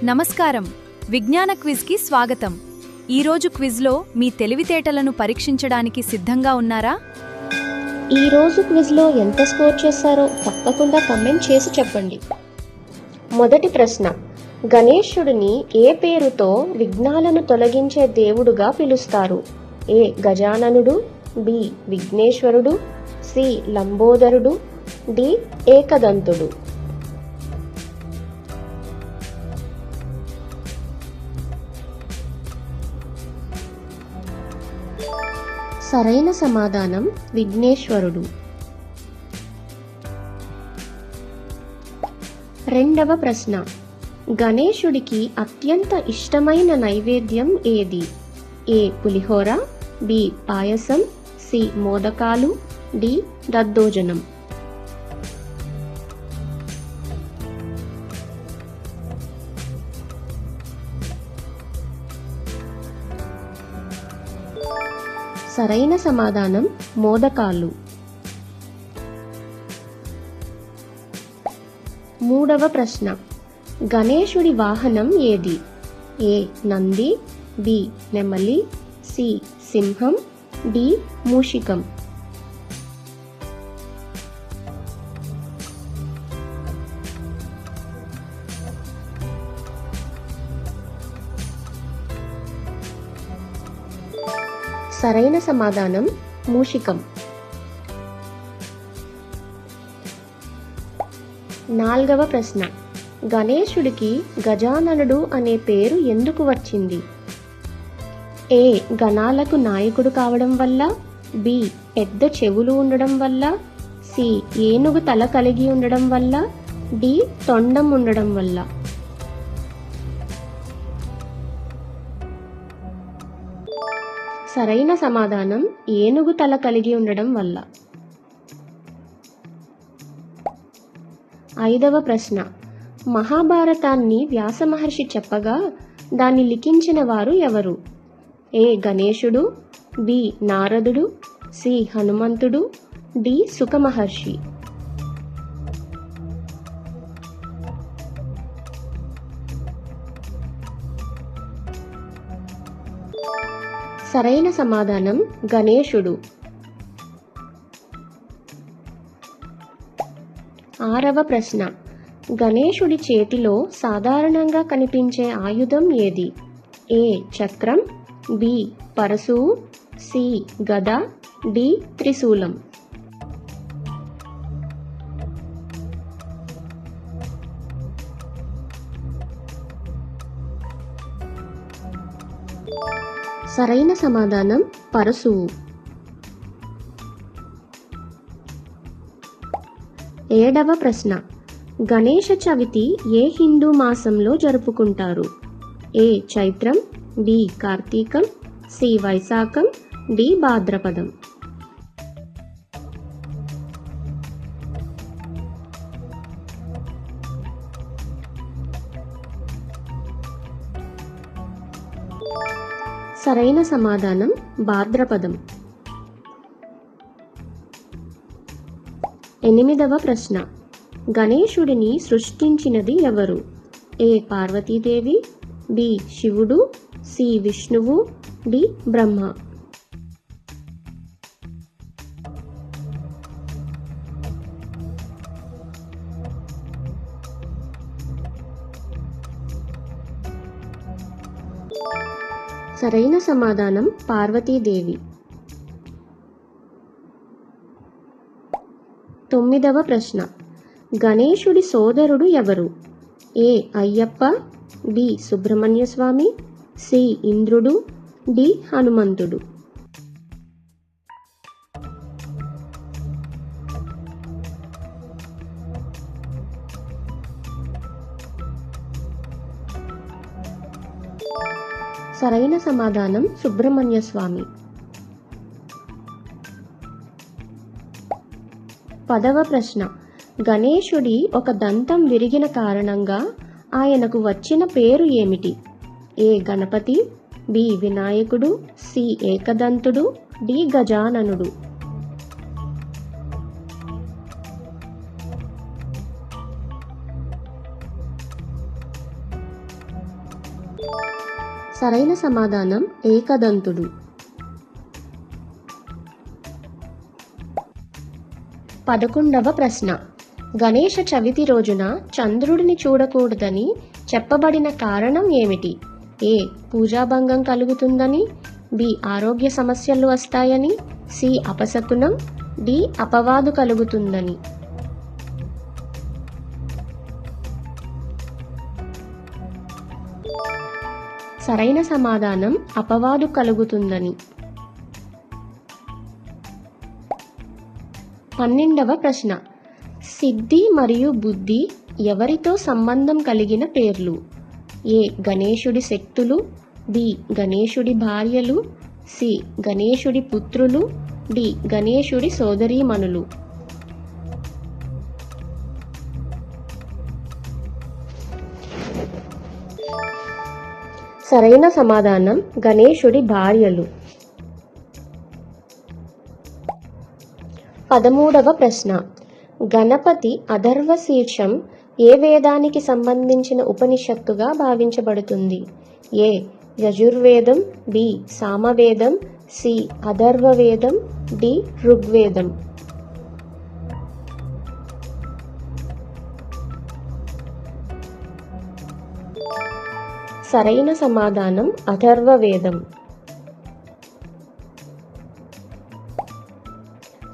నమస్కారం. విజ్ఞాన క్విజ్కి స్వాగతం. ఈరోజు క్విజ్లో మీ తెలివితేటలను పరీక్షించడానికి సిద్ధంగా ఉన్నారా? ఈరోజు క్విజ్లో ఎంత స్కోర్ చేశారో తప్పకుండా కమెంట్ చేసి చెప్పండి. మొదటి ప్రశ్న, గణేశుడిని ఏ పేరుతో విఘ్నాలను తొలగించే దేవుడుగా పిలుస్తారు? ఏ గజాననుడు, బి విఘ్నేశ్వరుడు, సి లంబోదరుడు, డి ఏకదంతుడు. సరైన సమాధానం విఘ్నేశ్వరుడు. రెండవ ప్రశ్న, గణేశుడికి అత్యంత ఇష్టమైన నైవేద్యం ఏది? ఏ పులిహోర, బి పాయసం, సి మోదకాలు, డి దద్దోజనం. సరైన సమాధానం మోదకాలు. మూడవ ప్రశ్న, గణేశుడి వాహనం ఏది? ఏ నంది, బి నెమలి, సి సింహం, డి మూషికం. సరైన సమాధానం మూషికం. నాల్గవ ప్రశ్న, గణేశుడికి గజాననుడు అనే పేరు ఎందుకు వచ్చింది? ఏ గణాలకు నాయకుడు కావడం వల్ల, బి పెద్ద చెవులు ఉండడం వల్ల, సి ఏనుగు తల కలిగి ఉండడం వల్ల, డి తొండం ఉండడం వల్ల. సరైన సమాధానం ఏనుగు తల కలిగి ఉండడం వల్ల. ఐదవ ప్రశ్న, మహాభారతాన్ని వ్యాస మహర్షి చెప్పగా దాన్ని లిఖించిన వారు ఎవరు? ఏ గణేశుడు, బి నారదుడు, సి హనుమంతుడు, డి సుక మహర్షి. సరైన సమాధానం గణేశుడు. ఆరవ ప్రశ్న, గణేశుడి చేతిలో సాధారణంగా కనిపించే ఆయుధం ఏది? ఏ చక్రం, బి పరశువు, సి గద, డి త్రిశూలం. సరైన సమాధానం పరశువు. ఏడవ ప్రశ్న, గణేశ చవితి ఏ హిందూ మాసంలో జరుపుకుంటారు? ఏ చైత్రం, బి కార్తీకం, సి వైశాఖం, డి భాద్రపదం. సరైన సమాధానం భాద్రపదం. ఎనిమిదవ ప్రశ్న, గణేశుడిని సృష్టించినది ఎవరు? ఏ పార్వతీదేవి, బి శివుడు, సి విష్ణువు, డి బ్రహ్మ. సరైన సమాధానం పార్వతీదేవి. తొమ్మిదవ ప్రశ్న, గణేశుడి సోదరుడు ఎవరు? ఏ అయ్యప్ప, బి సుబ్రహ్మణ్య స్వామి, సి ఇంద్రుడు, డి హనుమంతుడు. సరైన సమాధానం సుబ్రహ్మణ్య స్వామి. పదవ ప్రశ్న, గణేశుడి ఒక దంతం విరిగిన కారణంగా ఆయనకు వచ్చిన పేరు ఏమిటి? ఏ గణపతి, బి వినాయకుడు, సి ఏకదంతుడు, డి గజాననుడు. సరైన సమాధానం ఏకదంతుడు. 11వ ప్రశ్న. గణేష చవితి రోజున చంద్రుడిని చూడకూడదని చెప్పబడిన కారణం ఏమిటి? ఏ. పూజాభంగం కలుగుతుందని, బి. ఆరోగ్య సమస్యలు వస్తాయని, సి. అపశకునం, డి. అపవాదు కలుగుతుందని. సరైన సమాధానం అపవాదు కలుగుతుందని. 12వ ప్రశ్న. సిద్ధి మరియు బుద్ధి ఎవరితో సంబంధం కలిగిన పేర్లు? ఏ. గణేశుడి శక్తులు, బి. గణేశుడి భార్యలు, సి. గణేశుడి పుత్రులు, డి. గణేశుడి సోదరీమణులు. సరైన సమాధానం గణేశుడి భార్యలు. 13వ ప్రశ్న. గణపతి అథర్వ శీర్షం ఏ వేదానికి సంబంధించిన ఉపనిషత్తుగా భావించబడుతుంది? ఏ. యజుర్వేదం, బి. సామవేదం, సి. అథర్వవేదం, డి. ఋగ్వేదం. సరైన సమాధానం అథర్వవేదం.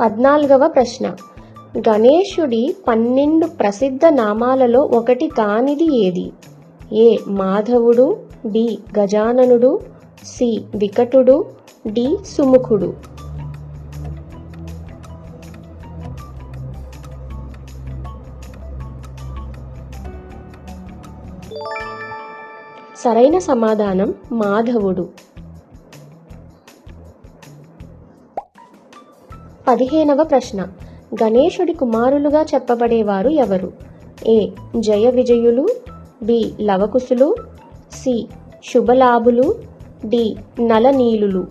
14వ ప్రశ్న. గణేశుడి 12 ప్రసిద్ధ నామాలలో ఒకటి కానిది ఏది? ఏ. మాధవుడు, బి. గజాననుడు, సి. వికటుడు, డి. సుముఖుడు. సరైన సమాధానం మాధవుడు. 15వ ప్రశ్న. గణేశుడి కుమారులుగా చెప్పబడేవారు ఎవరు? ఏ. జయ విజయులు, బి. లవకుశులు, సి. శుభలాభులు, డి. నలనీలులు.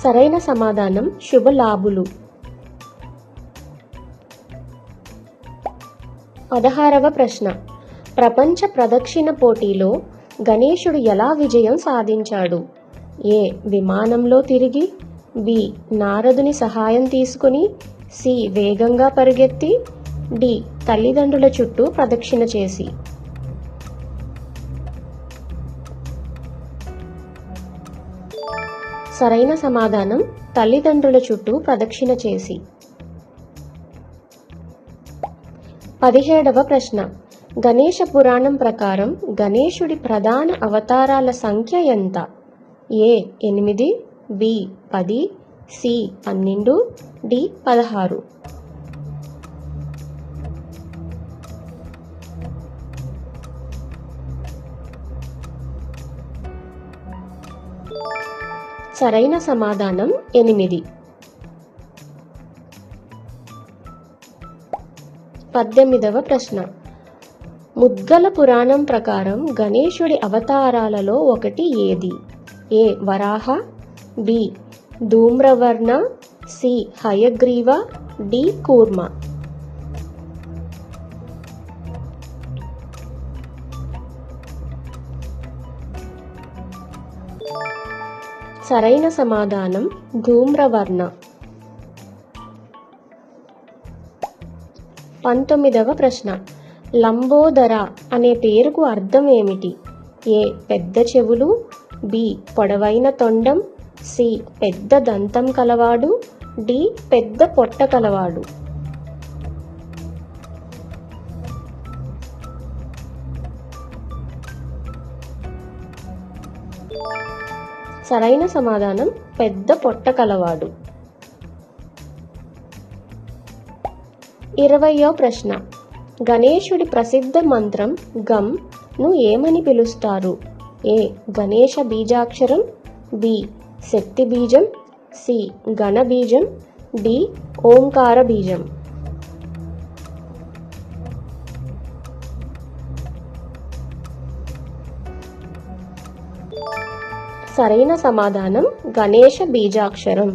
సరైన సమాధానం శుభలాభులు. 16వ ప్రశ్న. ప్రపంచ ప్రదక్షిణ పోటీలో గణేశుడు ఎలా విజయం సాధించాడు? ఏ. విమానంలో తిరిగి, బి. నారదుని సహాయం తీసుకుని, సి. వేగంగా పరిగెత్తి, డి. తల్లిదండ్రుల చుట్టూ ప్రదక్షిణ చేసి. సరైన సమాధానం తల్లిదండ్రుల చుట్టూ ప్రదక్షిణ చేసి. 17వ ప్రశ్న. గణేశ పురాణం ప్రకారం గణేశుడి ప్రధాన అవతారాల సంఖ్య ఎంత? ఏ. 8, బి. 10, సి. 12, డి. 16. సరైన సమాధానం 8. 18వ ప్రశ్న. ముద్గల పురాణం ప్రకారం గణేశుడి అవతారాలలో ఒకటి ఏది? ఏ. వరాహ, బి. ధూమ్రవర్ణ, సి. హయగ్రీవ, డి. కూర్మ. సరైన సమాధానం ధూమ్రవర్ణ. 19వ ప్రశ్న. లంబోదర అనే పేరుకు అర్థం ఏమిటి? ఏ. పెద్ద చెవులు, బి. పొడవైన తొండం, సి. పెద్ద దంతం కలవాడు, డి. పెద్ద పొట్ట కలవాడు. సరైన సమాధానం పెద్ద పొట్ట కలవాడు. 20వ ప్రశ్న. గణేశుడి ప్రసిద్ధ మంత్రం గం ను ఏమని పిలుస్తారు? ఏ. గణేశ బీజాక్షరం, బి. శక్తి బీజం, సి. గణ బీజం, డి. ఓంకార బీజం. సరైన సమాధానం గణేశ బీజాక్షరం.